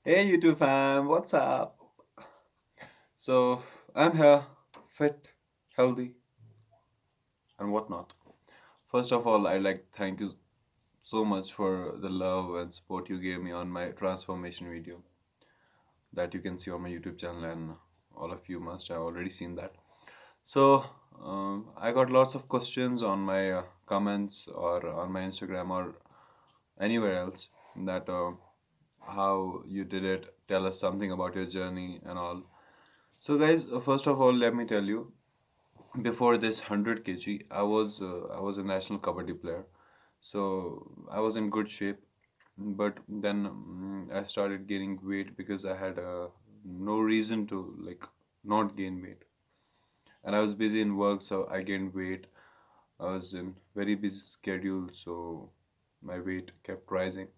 Hey YouTube fam, what's up? So I'm here, fit, healthy, and whatnot. First of all, I'd like to thank you so much for the love and support you gave me on my transformation video that you can see on my YouTube channel, and all of you must have already seen that. So I got lots of questions on my comments or on my Instagram or anywhere else that how you did it. Tell us something about your journey and all. So guys, first of all, let me tell you, before this 100 kg, I was a national kabaddi player, so I was in good shape. But then I started gaining weight because I had no reason to like not gain weight, and I was busy in work, so I gained weight. I was in very busy schedule, so my weight kept rising.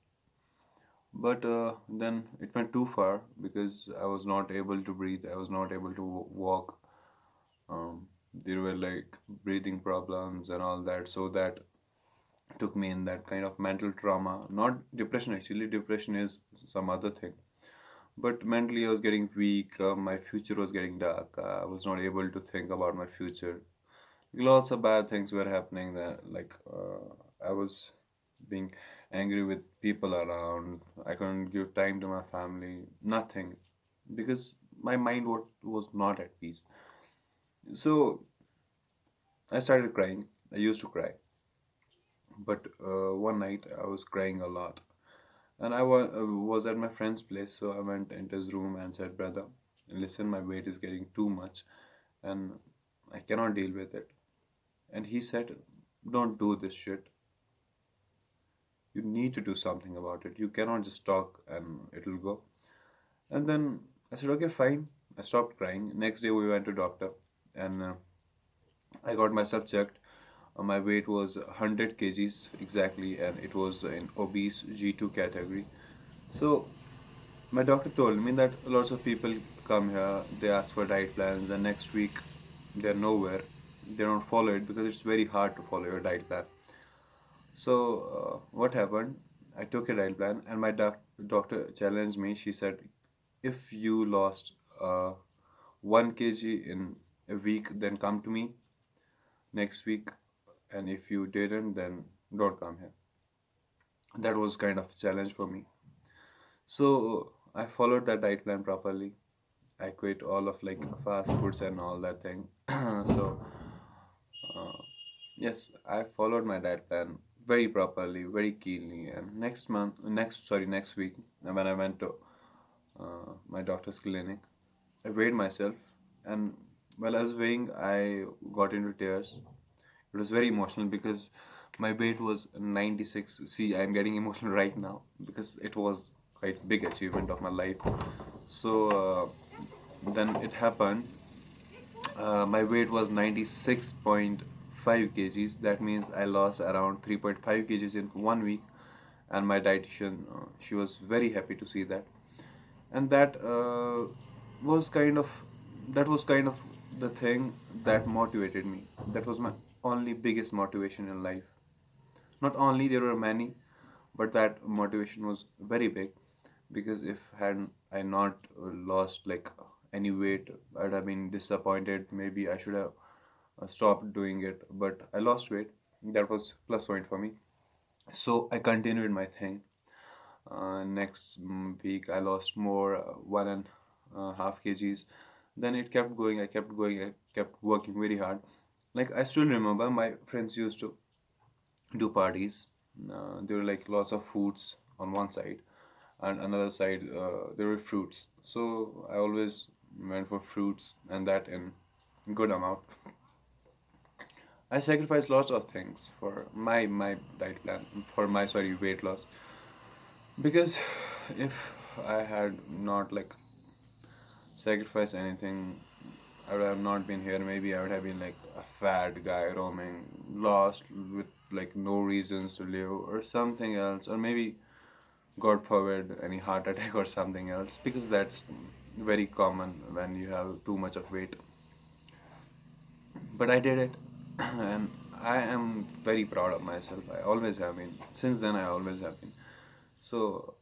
But then it went too far because I was not able to breathe. I was not able to walk. There were like breathing problems and all that, so that took me in that kind of mental trauma. Not depression, actually. Depression is some other thing. But mentally, I was getting weak. My future was getting dark. I was not able to think about my future. Lots of bad things were happening. That I was being angry with people around. I couldn't give time to my family. Nothing, because my mind was not at peace. So I started crying. I used to cry, but one night I was crying a lot, and was at my friend's place. So I went into his room and said, "Brother, listen, my weight is getting too much, and I cannot deal with it." And he said, "Don't do this shit. You need to do something about it. You cannot just talk and it'll go." And then I said, "Okay, fine." I stopped crying. Next day we went to doctor, and I got myself checked. My weight was 100 kgs exactly, and it was in obese G2 category. So my doctor told me that lots of people come here, they ask for diet plans, and next week they're nowhere. They don't follow it because it's very hard to follow your diet plan. So what happened? I took a diet plan, and my doctor challenged me. She said, "If you lost 1 kg in a week, then come to me next week, and if you didn't, then don't come here." That was kind of a challenge for me. So I followed that diet plan properly. I quit all of like fast foods and all that thing. So uh, yes, I followed my diet plan very properly, very keenly. And next week, when I went to my doctor's clinic, I weighed myself, and while I was weighing, I got into tears. It was very emotional because my weight was 96. See, I'm getting emotional right now because it was quite big achievement of my life. So then it happened. My weight was 96.5 kgs. That means I lost around 3.5 kgs in 1 week. And my dietitian, she was very happy to see that. And was kind of that was kind of the thing that motivated me. That was my only biggest motivation in life. Not only there were many, but that motivation was very big, because if had I not lost like any weight, I'd have been disappointed. Maybe I should have stopped doing it, but I lost weight. That was plus point for me. So I continued my thing. Next week, I lost more, 1.5 kgs. Then it kept going. I kept going. I kept working very hard. Like I still remember, my friends used to do parties. There were like lots of foods on one side, and another side there were fruits. So I always went for fruits, and that in good amount. I sacrificed lots of things for my diet plan, for my sorry weight loss, because if I had not like sacrificed anything, I would have not been here. Maybe I would have been like a fat guy roaming, lost with like no reasons to live or something else, or maybe God forbid any heart attack or something else, because that's very common when you have too much of weight. But I did it, and I am very proud of myself. I always have been. Since then, I always have been. So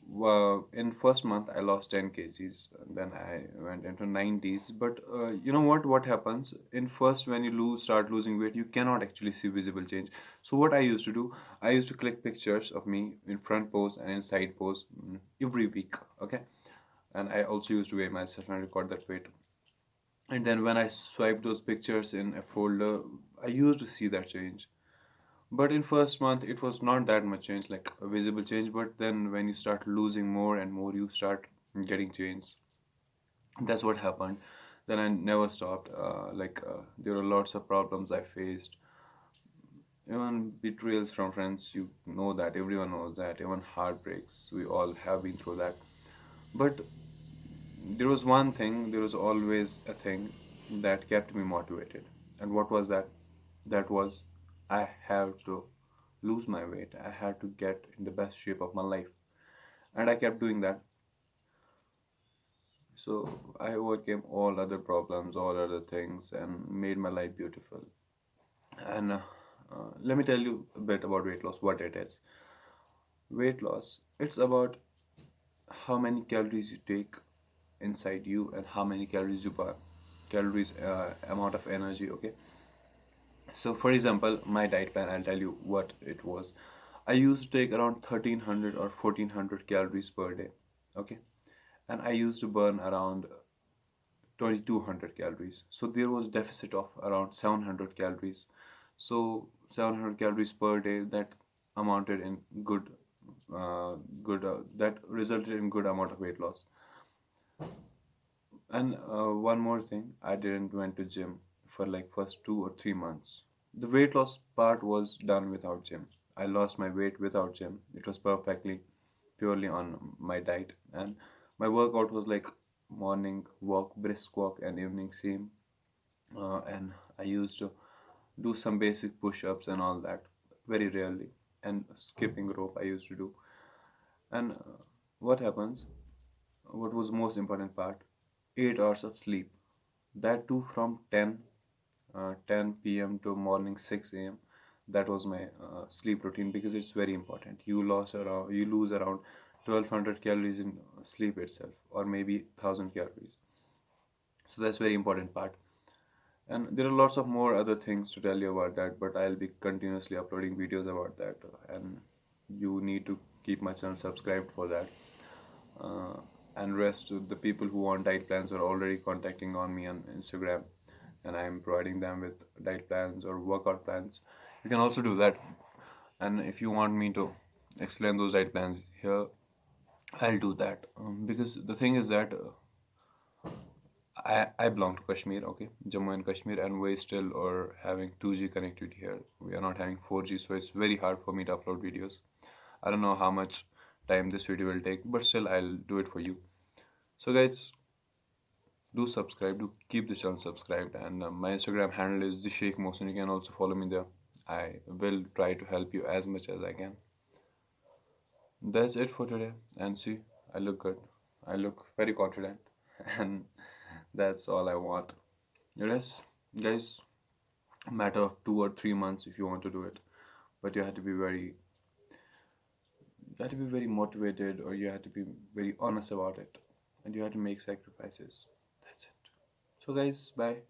Well, in first month I lost 10 kgs, then I went into 90s. But you know what happens in first, when you start losing weight, you cannot actually see visible change. So what I used to do, I used to click pictures of me in front pose and in side pose, every week, okay? And I also used to weigh myself and record that weight. And then when I swipe those pictures in a folder, I used to see that change. But in first month, it was not that much change, like a visible change. But then when you start losing more and more, you start getting change. That's what happened. Then I never stopped. There were lots of problems I faced. Even betrayals from friends, you know that. Everyone knows that. Even heartbreaks, we all have been through that. But there was one thing, there was always a thing that kept me motivated. And what was that? That was, I have to lose my weight. I had to get in the best shape of my life. And I kept doing that. So I overcame all other problems, all other things, and made my life beautiful. And let me tell you a bit about weight loss, what it is. Weight loss, it's about how many calories you take inside you and how many calories you burn. Calories, amount of energy, okay? So, for example, my diet plan, I'll tell you what it was. I used to take around 1300 or 1400 calories per day, okay? And I used to burn around 2200 calories. So there was deficit of around 700 calories. So 700 calories per day, that amounted in that resulted in good amount of weight loss. And one more thing, I didn't went to gym for like first 2 or 3 months. The weight loss part was done without gym. I lost my weight without gym. It was perfectly purely on my diet, and my workout was like morning walk, brisk walk, and evening same. And I used to do some basic push-ups and all that very rarely, and skipping rope I used to do. And what happens? What was most important part? 8 hours of sleep. That too from 10 p.m. to morning 6 a.m. That was my sleep routine because it's very important. You lose around 1200 calories in sleep itself, or maybe 1000 calories. So that's very important part. And there are lots of more other things to tell you about that, but I'll be continuously uploading videos about that, and you need to keep my channel subscribed for that. Uh, and rest the people who want diet plans are already contacting on me on Instagram, and I'm providing them with diet plans or workout plans. You can also do that, and if you want me to explain those diet plans here, I'll do that. Because the thing is that I belong to Kashmir, okay, Jammu and Kashmir, and we still are having 2G connectivity here. We are not having 4G, so it's very hard for me to upload videos. I don't know how much time this video will take, but still I'll do it for you. So guys, do subscribe, do keep the channel subscribed, and my Instagram handle is the Sheikh Mohsin. You can also follow me there. I will try to help you as much as I can. That's it for today, and see, I look good. I look very confident, and that's all I want. Yes, guys, matter of 2 or 3 months if you want to do it, but you have to be very motivated, or you have to be very honest about it, and you have to make sacrifices. That's it. So guys, bye.